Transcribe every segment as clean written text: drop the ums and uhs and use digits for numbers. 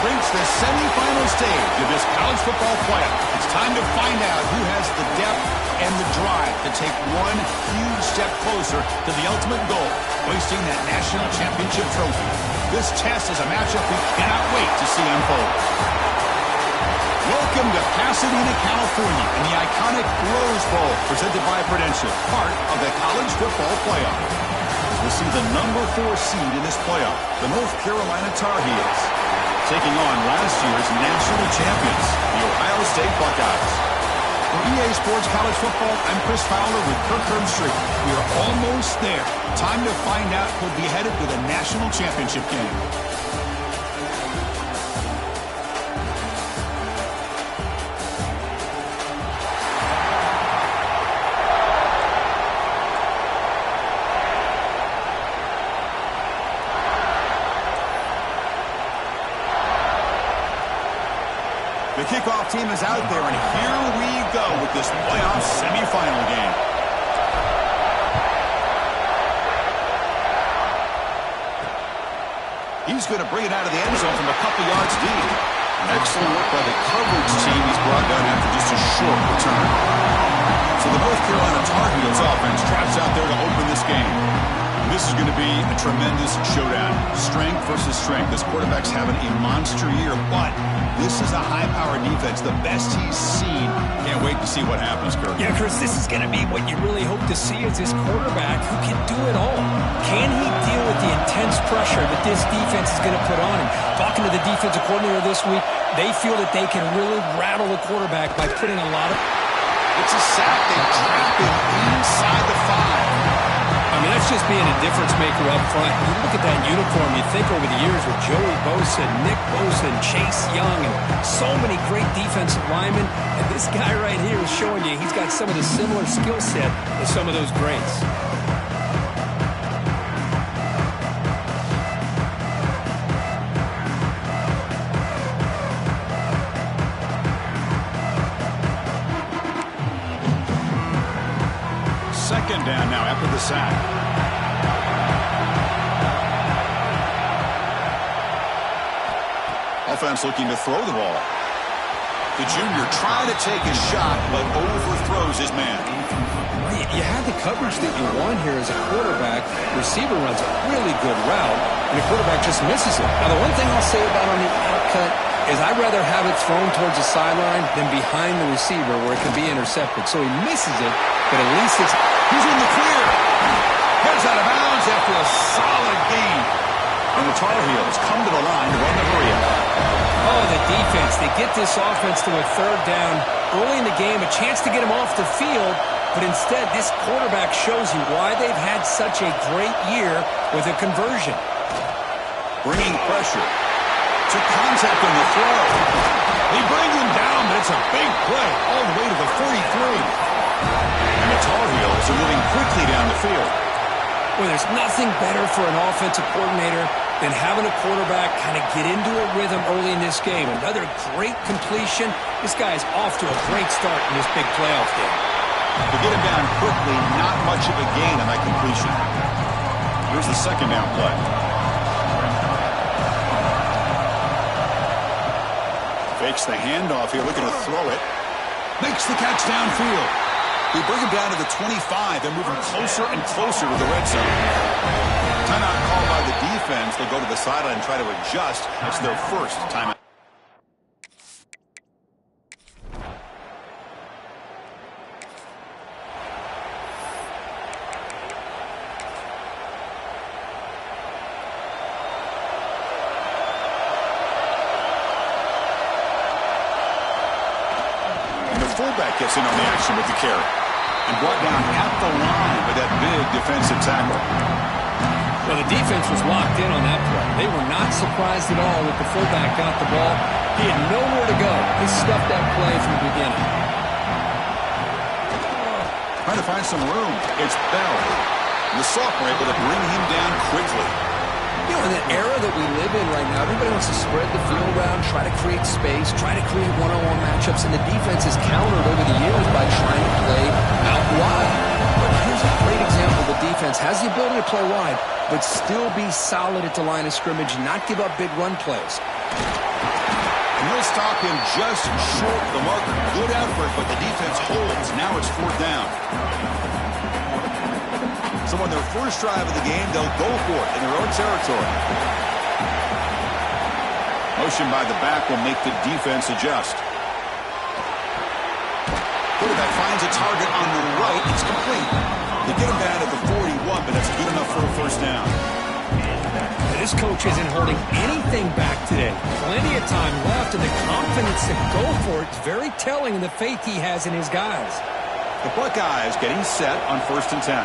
reached the semifinal stage of this college football playoff. It's time to find out who has the depth and the drive to take one huge step closer to the ultimate goal, hoisting that national championship trophy. This test is a matchup we cannot wait to see unfold. Welcome to Pasadena, California, and the iconic Rose Bowl, presented by Prudential, part of the college football playoff. We'll see the number 4 seed in this playoff, the North Carolina Tar Heels, taking on last year's national champions, the Ohio State Buckeyes. For EA Sports College Football, I'm Chris Fowler with Kirk Herbstreit. We are almost there. Time to find out who'll be headed to the national championship game. The kickoff team is out there, and here we go with this playoff semifinal game. He's going to bring it out of the end zone from a couple yards deep. Excellent work by the coverage team. He's brought down after just a short return. So the North Carolina Tar Heels offense tries out there to open this game. This is going to be a tremendous showdown. Strength versus strength. This quarterback's having a monster year, but this is a high-powered defense, the best he's seen. Can't wait to see what happens, Kirk. Yeah, Chris, this is going to be what you really hope to see is this quarterback who can do it all. Can he deal with the intense pressure that this defense is going to put on him? Talking to the defensive coordinator this week, they feel that they can really rattle the quarterback by putting a lot of... It's a sack. They trap him inside the 5. I mean, that's just being a difference maker up front. You look at that uniform, you think over the years with Joey Bosa, Nick Bosa, and Chase Young, and so many great defensive linemen. And this guy right here is showing you he's got some of the similar skill set as some of those greats. Second down now after the sack. Offense looking to throw the ball. The junior trying to take a shot, but overthrows his man. You had the coverage that you want here as a quarterback. Receiver runs a really good route, and the quarterback just misses it. Now, the one thing I'll say about on the outcut is I'd rather have it thrown towards the sideline than behind the receiver where it can be intercepted. So he misses it, but at least it's... He's in the clear. Heads out of bounds after a solid gain. And the Tar Heels come to the line to run the hurry-up. Oh, the defense. They get this offense to a third down early in the game, a chance to get him off the field, but instead this quarterback shows you why they've had such a great year with a conversion. Bringing pressure. To contact on the throw. They bring him down, but it's a big play all the way to the 43. And the Tar Heels are moving quickly down the field. Well, there's nothing better for an offensive coordinator than having a quarterback kind of get into a rhythm early in this game. Another great completion. This guy's off to a great start in this big playoff game. To get him down quickly, not much of a gain on that completion. Here's the second down play. Fakes the handoff here, looking to throw it. Makes the catch downfield. We bring him down to the 25. They're moving closer and closer to the red zone. Timeout called by the defense. They go to the sideline and try to adjust. It's their first timeout. Fullback gets in on the action with the carry and brought down at the line with that big defensive tackle. Well, the defense was locked in on that play. They were not surprised at all that the fullback got the ball. He had nowhere to go. He stuffed that play from the beginning. Trying to find some room. It's Bell. The sophomore able to bring him down quickly. You know, in the era that we live in right now, everybody wants to spread the field around, try to create space, try to create one-on-one matchups, and the defense is countered over the years by trying to play out wide. But here's a great example. The defense has the ability to play wide, but still be solid at the line of scrimmage, not give up big run plays. stop him just short of the marker. Good effort, but the defense holds. Now it's 4th down. So on their first drive of the game, they'll go for it in their own territory. Motion by the back will make the defense adjust. Quarterback finds a target on the right. It's complete. They get him down at the 41, but that's good enough for a 1st down. This coach isn't holding anything back today. Plenty of time left, and the confidence to go for it is very telling in the faith he has in his guys. The Buckeyes getting set on 1st and 10.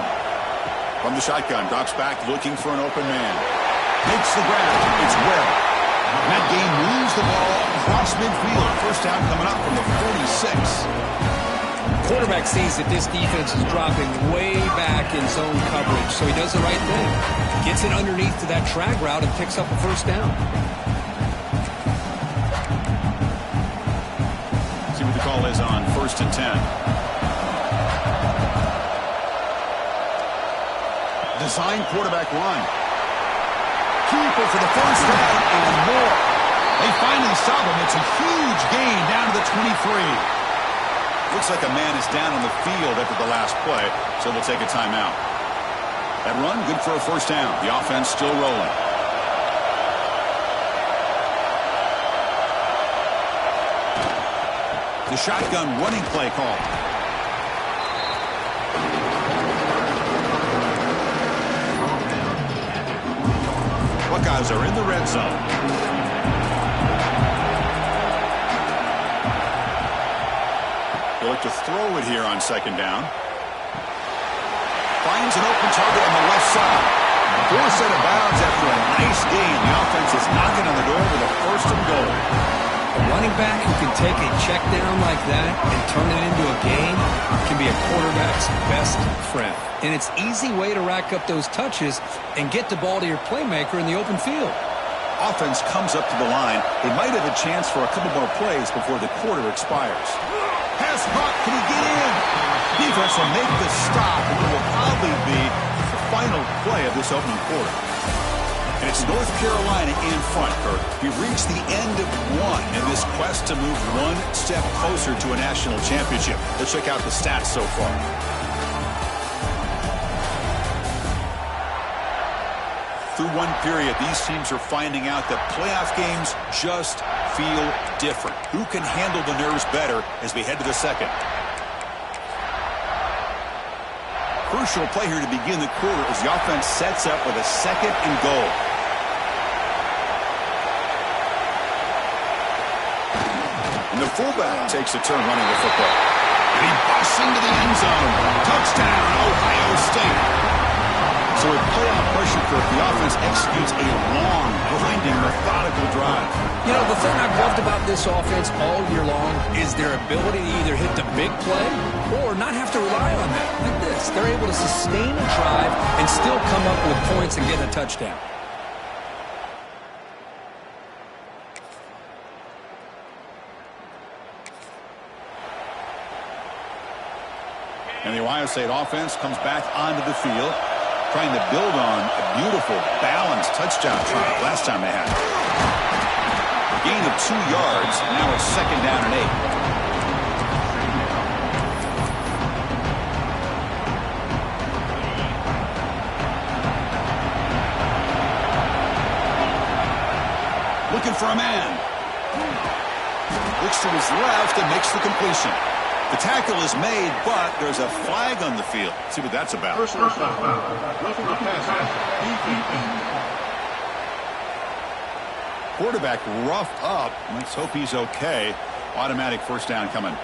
From the shotgun, drops back looking for an open man. Makes the grab. It's Webb. That game moves the ball across midfield. 1st down coming up from the 46. Quarterback sees that this defense is dropping way back in zone coverage, so he does the right thing. Gets it underneath to that drag route and picks up a 1st down. See what the call is on 1st and 10. Design quarterback run. Keeper for the 1st down and more. They finally stop him. It's a huge gain down to the 23. Looks like a man is down on the field after the last play, so they'll take a timeout. That run, good for a 1st down. The offense still rolling. The shotgun running play call. Buckeyes are in the red zone. They'll look to throw it here on 2nd down. Finds an open target on the left side. Forced out of bounds after a nice gain. The offense is knocking on the door with a 1st and goal. A running back who can take a check down like that and turn it into a gain can be a quarterback's best friend. And it's an easy way to rack up those touches and get the ball to your playmaker in the open field. Offense comes up to the line. They might have a chance for a couple more plays before the quarter expires. Pass caught. Can he get in? Defense will make the stop, and it will probably be the final play of this opening quarter. And it's North Carolina in front, Kirk. We've reached the end of one in this quest to move one step closer to a national championship. Let's check out the stats so far. Through one period, these teams are finding out that playoff games just feel different. Who can handle the nerves better as we head to the 2nd? Crucial play here to begin the quarter as the offense sets up with a 2nd and goal. And the fullback takes a turn running the football. And he busts into the end zone. Touchdown, Ohio State. So with playoff pressure, Kirk, the offense executes a long, grinding, methodical drive. You know, the thing I've loved about this offense all year long is their ability to either hit the big play or not have to rely on that. Like this. They're able to sustain a drive and still come up with points and get a touchdown. And the Ohio State offense comes back onto the field, trying to build on a beautiful, balanced touchdown try last time they had it. A gain of 2 yards. Now it's 2nd down and 8. Looking for a man. Looks to his left and makes the completion. The tackle is made, but there's a flag on the field. Let's see what that's about. Quarterback roughed up. Let's hope he's okay. Automatic 1st down coming.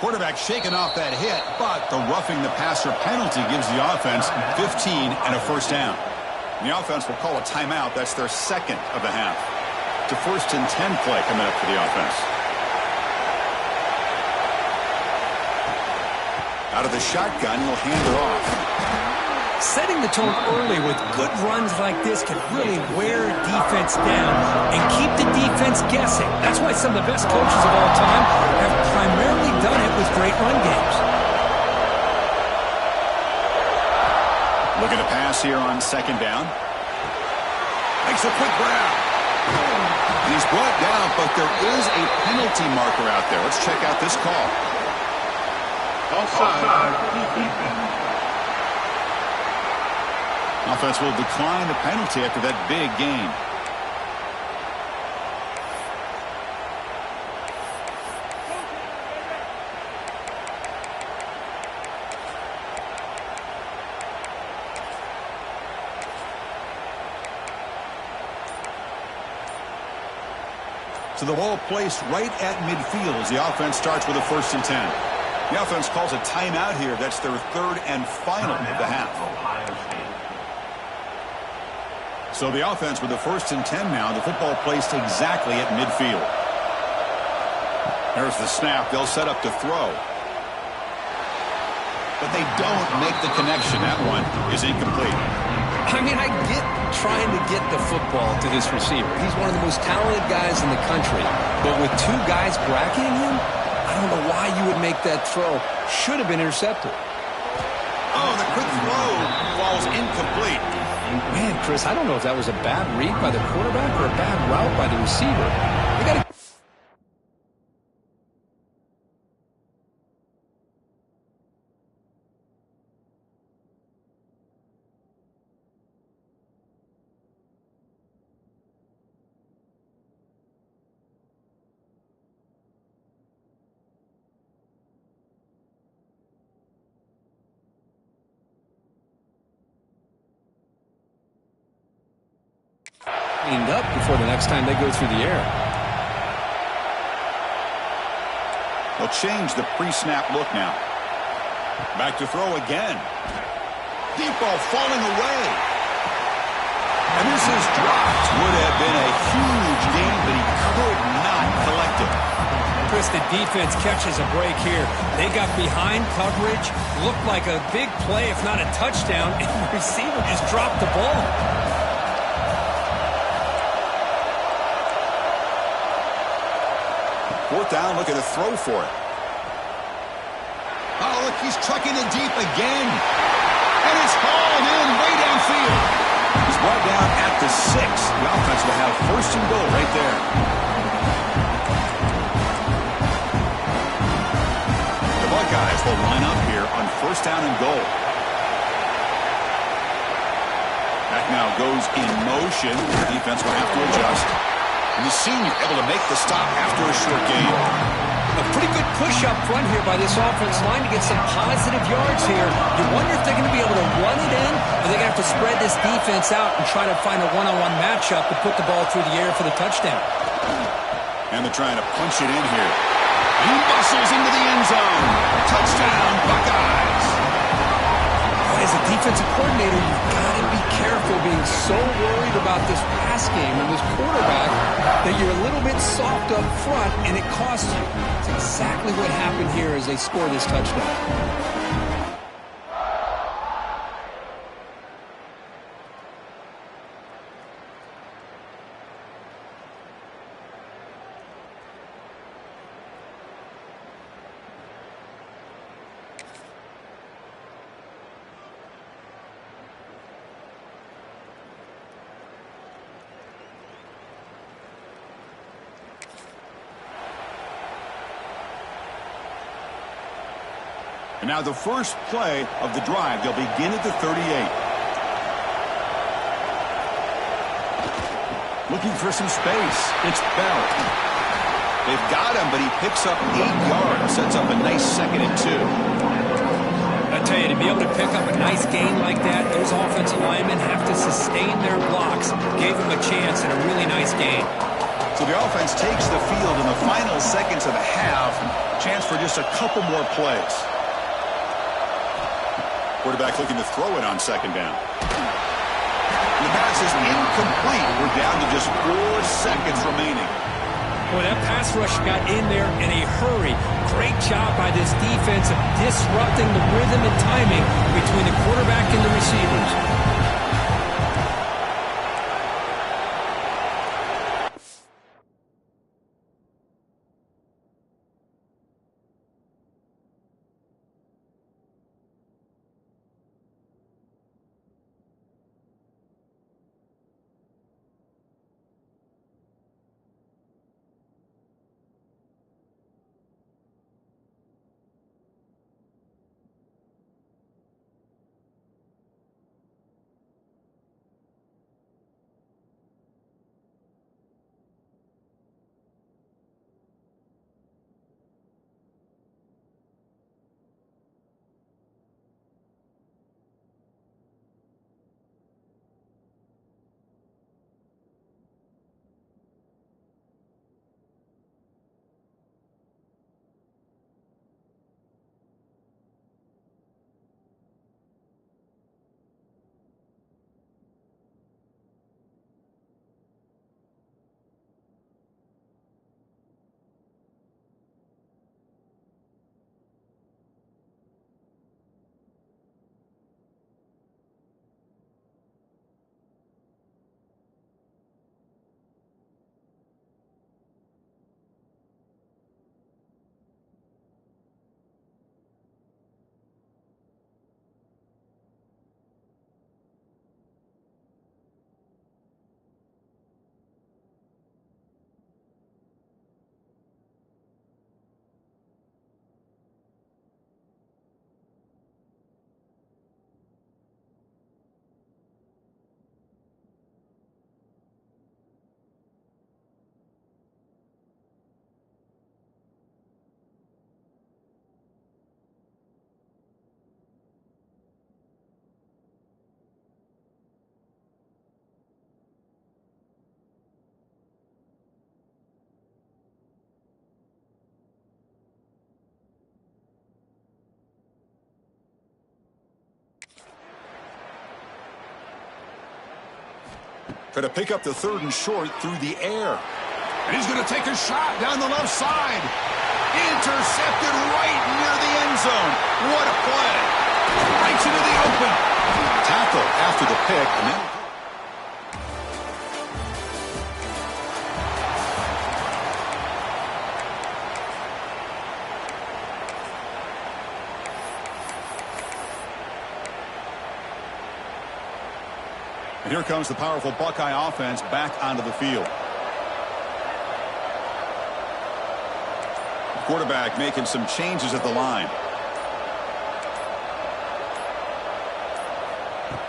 Quarterback shaking off that hit, but the roughing the passer penalty gives the offense 15 and a 1st down. And the offense will call a timeout. That's their 2nd of the half. It's a 1st and 10 play coming up for the offense. Out of the shotgun, he'll hand it off. Setting the tone early with good runs like this can really wear defense down and keep the defense guessing. That's why some of the best coaches of all time have primarily done it with great run games. Looking to pass here on second down. Makes a quick grab. And he's brought down, but there is a penalty marker out there. Let's check out this call. Offside. Offense will decline the penalty after that big gain. So the ball placed right at midfield as the offense starts with a 1st and 10. The offense calls a timeout here. That's their 3rd and final of the half. So the offense with the 1st and 10 now. The football placed exactly at midfield. There's the snap. They'll set up to throw. But they don't make the connection. That one is incomplete. I mean, I get trying to get the football to this receiver. He's one of the most talented guys in the country. But with 2 guys bracketing him, I don't know why you would make that throw. Should have been intercepted. Oh, the quick throw falls incomplete. Man, Chris, I don't know if that was a bad read by the quarterback or a bad route by the receiver. They got to... cleaned up before the next time they go through the air. They'll change the pre-snap look now. Back to throw again. Deep ball falling away. And this is dropped. Would have been a huge gain, but he could not collect it. Chris, the defense catches a break here. They got behind coverage, looked like a big play, if not a touchdown, and the receiver just dropped the ball. 4th down, looking to throw for it. Oh, look, he's trucking it deep again. And it's hauled in way downfield. He's brought down at the 6. The offense will have 1st and goal right there. The Buckeyes will line up here on 1st down and goal. That now goes in motion. The defense will have to adjust. And the senior able to make the stop after a short gain. A pretty good push up front here by this offense line to get some positive yards here. You wonder if they're going to be able to run it in, or they're going to have to spread this defense out and try to find a one-on-one matchup to put the ball through the air for the touchdown. And they're trying to punch it in here. He muscles into the end zone. Touchdown, Buckeyes. As a defensive coordinator, you've got to be careful being so worried about this pass game and this quarterback that you're a little bit soft up front and it costs you. It's exactly what happened here as they score this touchdown. And now the first play of the drive. They'll begin at the 38. Looking for some space. It's Bell. They've got him, but he picks up 8 yards. Sets up a nice 2nd and 2. I tell you, to be able to pick up a nice gain like that, those offensive linemen have to sustain their blocks. Gave them a chance and a really nice gain. So the offense takes the field in the final seconds of the half. Chance for just a couple more plays. Quarterback looking to throw it on 2nd down. The pass is incomplete. We're down to just 4 seconds remaining. Well, that pass rush got in there in a hurry. Great job by this defense of disrupting the rhythm and timing between the quarterback and the receivers. Try to pick up the 3rd and short through the air. And he's going to take a shot down the left side. Intercepted right near the end zone. What a play. Right into the open. Tackle after the pick. And then and here comes the powerful Buckeye offense back onto the field. The quarterback making some changes at the line.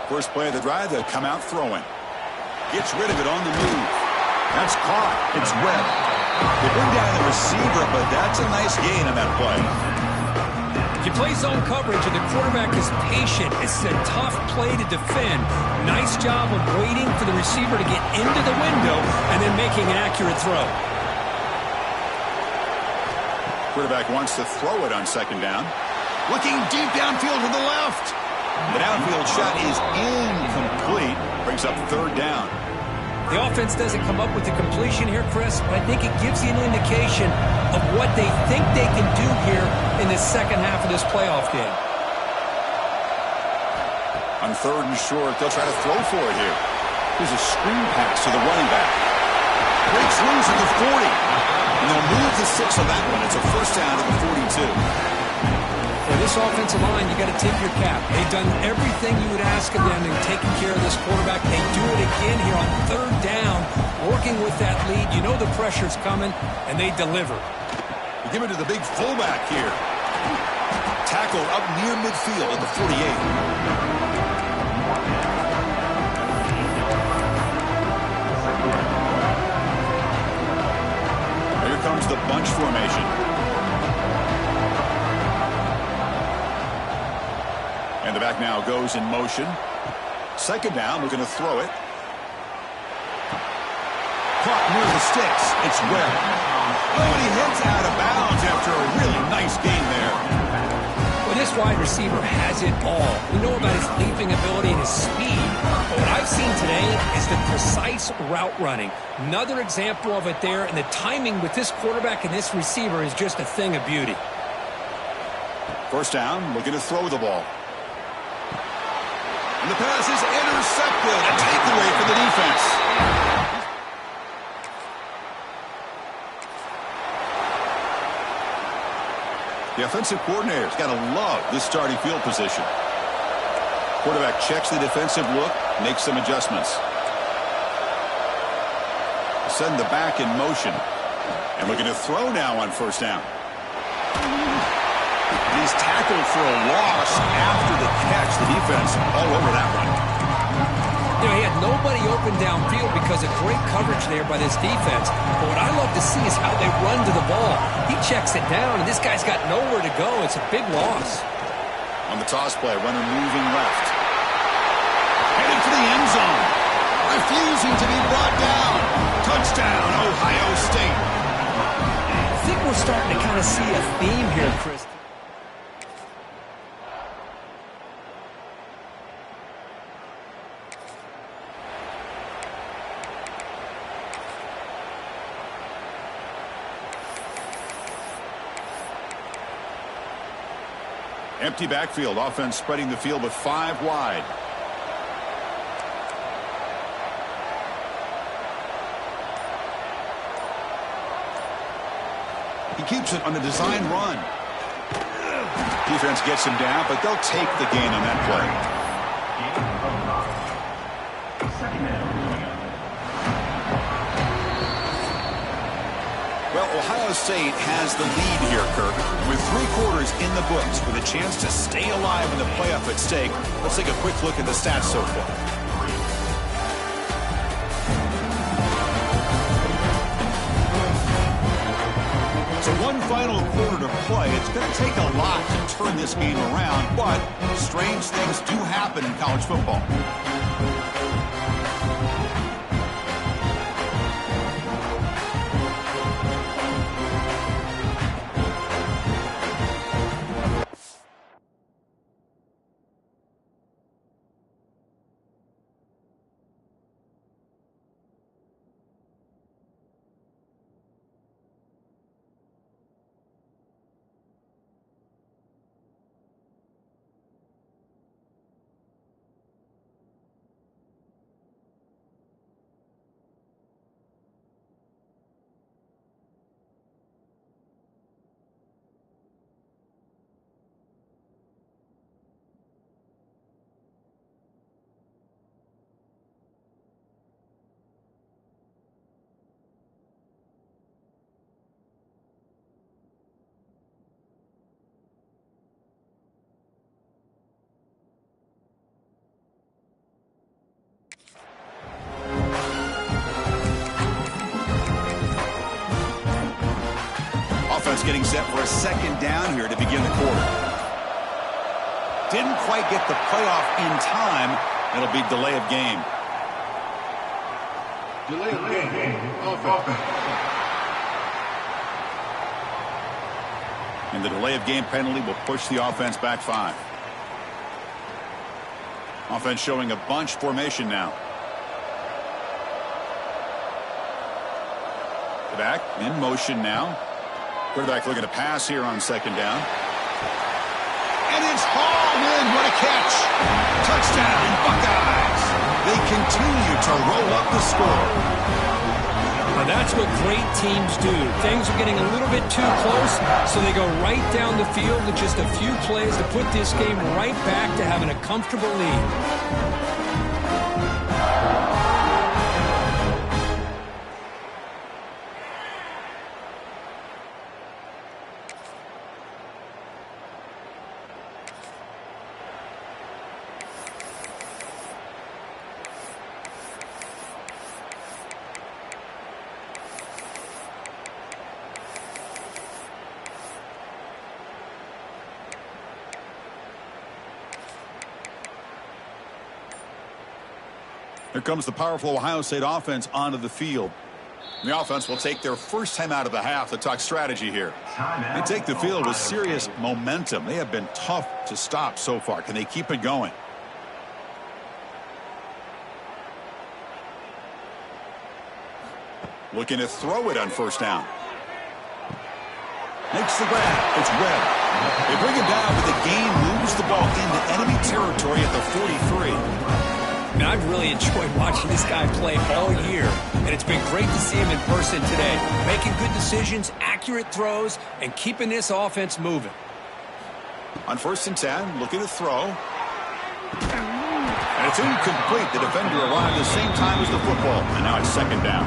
First play of the drive, they'll come out throwing. Gets rid of it on the move. That's caught. It's Webb. They bring down the receiver, but that's a nice gain on that play. If you play zone coverage and the quarterback is patient, it's a tough play to defend. Nice job of waiting for the receiver to get into the window and then making an accurate throw. Quarterback wants to throw it on 2nd down. Looking deep downfield to the left. The downfield shot is incomplete. Brings up 3rd down. The offense doesn't come up with the completion here, Chris, but I think it gives you an indication of what they think they can do here in the second half of this playoff game. On 3rd and short, they'll try to throw for it here. Here's a screen pass to the running back. Breaks loose at the 40. And they'll move the 6 on that one. It's a first down at the 42. For this offensive line, you got to tip your cap. They've done everything you would ask of them in taking care of this quarterback. They do it again here on 3rd down, working with that lead. You know the pressure's coming, and they deliver. You give it to the big fullback here. Tackle up near midfield at the 48. Here comes the bunch formation. And the back now goes in motion. 2nd down, looking to throw it. Caught near the sticks. It's Webb. Oh, and he heads out of bounds after a really nice game there. Well, This wide receiver has it all. We know about his leaping ability and his speed, but what I've seen today is the precise route running. Another example of it there, and the timing with this quarterback and this receiver is just a thing of beauty. First down, looking to throw the ball. And the pass is intercepted. A takeaway for the defense. The offensive coordinator's got to love this starting field position. Quarterback checks the defensive look, makes some adjustments. Send the back in motion. And looking to throw now on first down. He's tackled for a loss after the catch. The defense all over that one. You know, he had nobody open downfield because of great coverage there by this defense. But what I love to see is how they run to the ball. He checks it down, and this guy's got nowhere to go. It's a big loss. On the toss play, runner moving left. Headed for the end zone. Refusing to be brought down. Touchdown, Ohio State. I think we're starting to kind of see a theme here, Chris. Empty backfield. Offense spreading the field with 5 wide. He keeps it on the design run. Defense gets him down, but they'll take the gain on that play. Well, Ohio State has the lead here, Kirk. With 3 quarters in the books, with a chance to stay alive in the playoff at stake, let's take a quick look at the stats so far. So one final quarter to play. It's going to take a lot to turn this game around, but strange things do happen in college football. Offense getting set for a second down here to begin the quarter. Didn't quite get the playoff in time. It'll be delay of game. Delay of game. Offense. And the delay of game penalty will push the offense back 5. Offense showing a bunch formation now. The back in motion now. Quarterback looking to pass here on second down. And it's hauled in. What a catch. Touchdown, Buckeyes. They continue to roll up the score. Now that's what great teams do. Things are getting a little bit too close, so they go right down the field with just a few plays to put this game right back to having a comfortable lead. Here comes the powerful Ohio State offense onto the field. The offense will take their first time out of the half to talk strategy here. They take the field with serious momentum. They have been tough to stop so far. Can they keep it going? Looking to throw it on first down. Makes the grab. It's Webb. They bring him down, but the game moves the ball into enemy territory at the 43. And I've really enjoyed watching this guy play all year, and it's been great to see him in person today, making good decisions, accurate throws, and keeping this offense moving. On first and 10, looking to throw. And it's incomplete. The defender arrived the same time as the football, and now it's second down.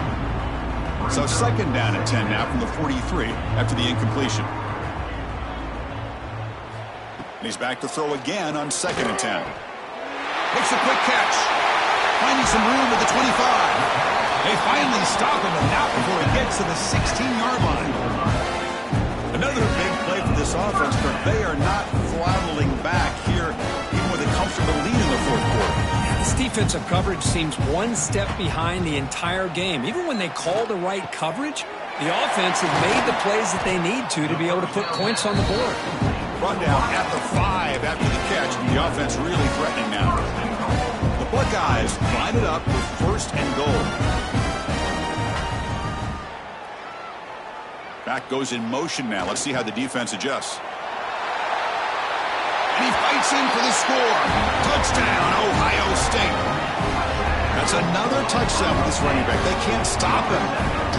So second down and 10 now from the 43 after the incompletion. And he's back to throw again on second and 10. Makes a quick catch. Finding some room at the 25. They finally stop him, and not before he gets to the 16-yard line. Another big play for this offense, but they are not throttling back here, even with a comfortable lead in the fourth quarter. This defensive coverage seems one step behind the entire game. Even when they call the right coverage, the offense has made the plays that they need to be able to put points on the board. Run down at the 5 after the catch, and the offense really threatening now. The Buckeyes line it up with first and goal. Back goes in motion now. Let's see how the defense adjusts. And he fights in for the score. Touchdown, Ohio State. That's another touchdown for this running back. They can't stop him.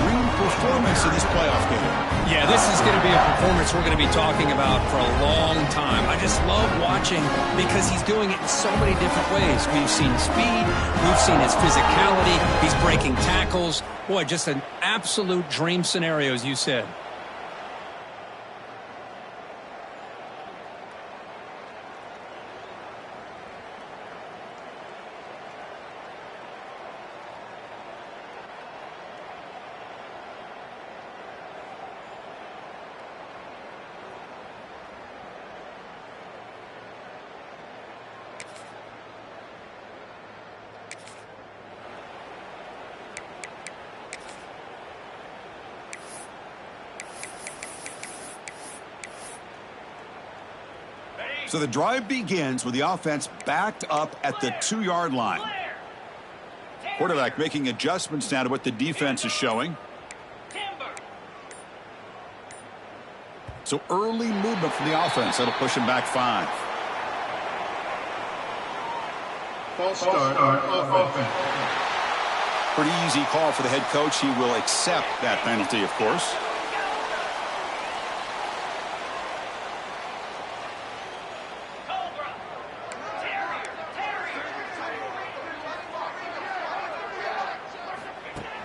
Dream performance in this playoff game. Yeah, this is going to be a performance we're going to be talking about for a long time. I just love watching because he's doing it in so many different ways. We've seen speed. We've seen his physicality. He's breaking tackles. Boy, just an absolute dream scenario, as you said. So the drive begins with the offense backed up at the 2-yard line. Quarterback making adjustments now to what the defense is showing. So early movement from the offense. That'll push him back 5. False start of offense. Pretty easy call for the head coach. He will accept that penalty, of course.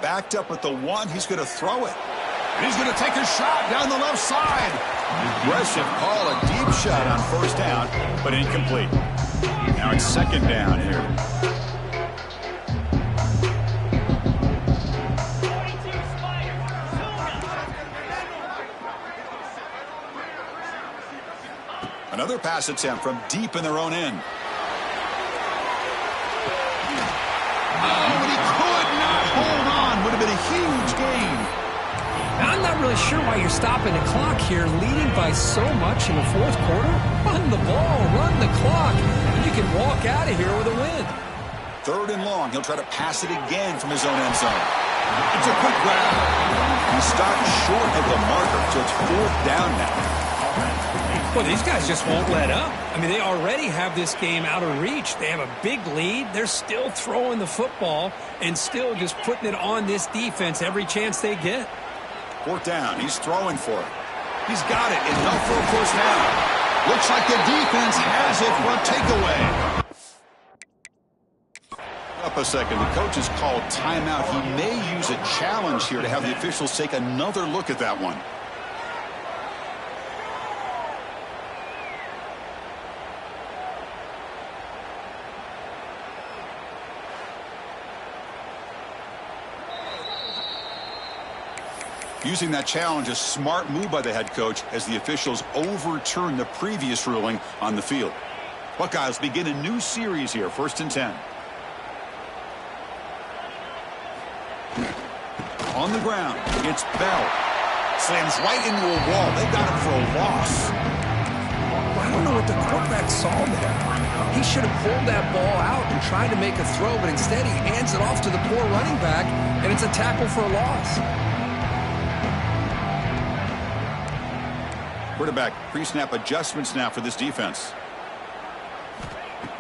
Backed up at the 1. He's going to throw it. And he's going to take a shot down the left side. Aggressive call, a deep shot on first down, but incomplete. Now it's second down here. Another pass attempt from deep in their own end. Oh, but he could not hold on. Would have been a huge gain. Now, I'm not really sure why you're stopping the clock here, leading by so much in the fourth quarter. Run the ball, run the clock, and you can walk out of here with a win. Third and long. He'll try to pass it again from his own end zone. It's a quick grab. He stopped short of the marker, so it's fourth down now. Well, these guys just won't let up. I mean, they already have this game out of reach. They have a big lead. They're still throwing the football and still just putting it on this defense every chance they get. Fourth down. He's throwing for it. He's got it. Enough for a first down. Looks like the defense has it for a takeaway. Up a second. The coach has called timeout. He may use a challenge here to have the officials take another look at that one. Using that challenge, a smart move by the head coach as the officials overturn the previous ruling on the field. Buckeyes begin a new series here, first and 10. On the ground, it's Bell. Slams right into a wall. They got him for a loss. I don't know what the quarterback saw there. He should have pulled that ball out and tried to make a throw, but instead he hands it off to the poor running back, and it's a tackle for a loss. Quarterback pre-snap adjustments now for this defense.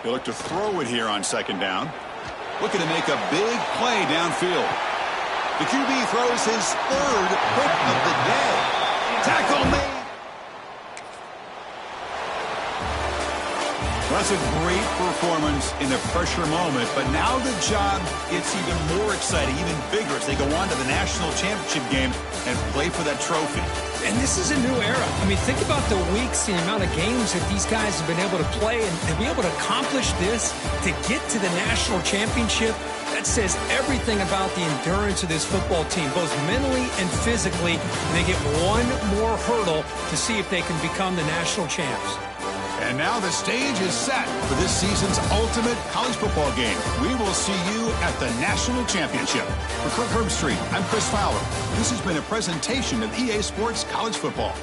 He'll look to throw it here on second down. Looking to make a big play downfield. The QB throws his third pick of the day. Tackle made. Well, that's a great performance in a pressure moment, but now the job gets even more exciting, even bigger as they go on to the national championship game and play for that trophy. And this is a new era. I mean, think about the weeks, the amount of games that these guys have been able to play, and to be able to accomplish this, to get to the national championship, that says everything about the endurance of this football team, both mentally and physically. And they get one more hurdle to see if they can become the national champs. And now the stage is set for this season's ultimate college football game. We will see you at the national championship. For Kirk Herbstreit, I'm Chris Fowler. This has been a presentation of EA Sports College Football.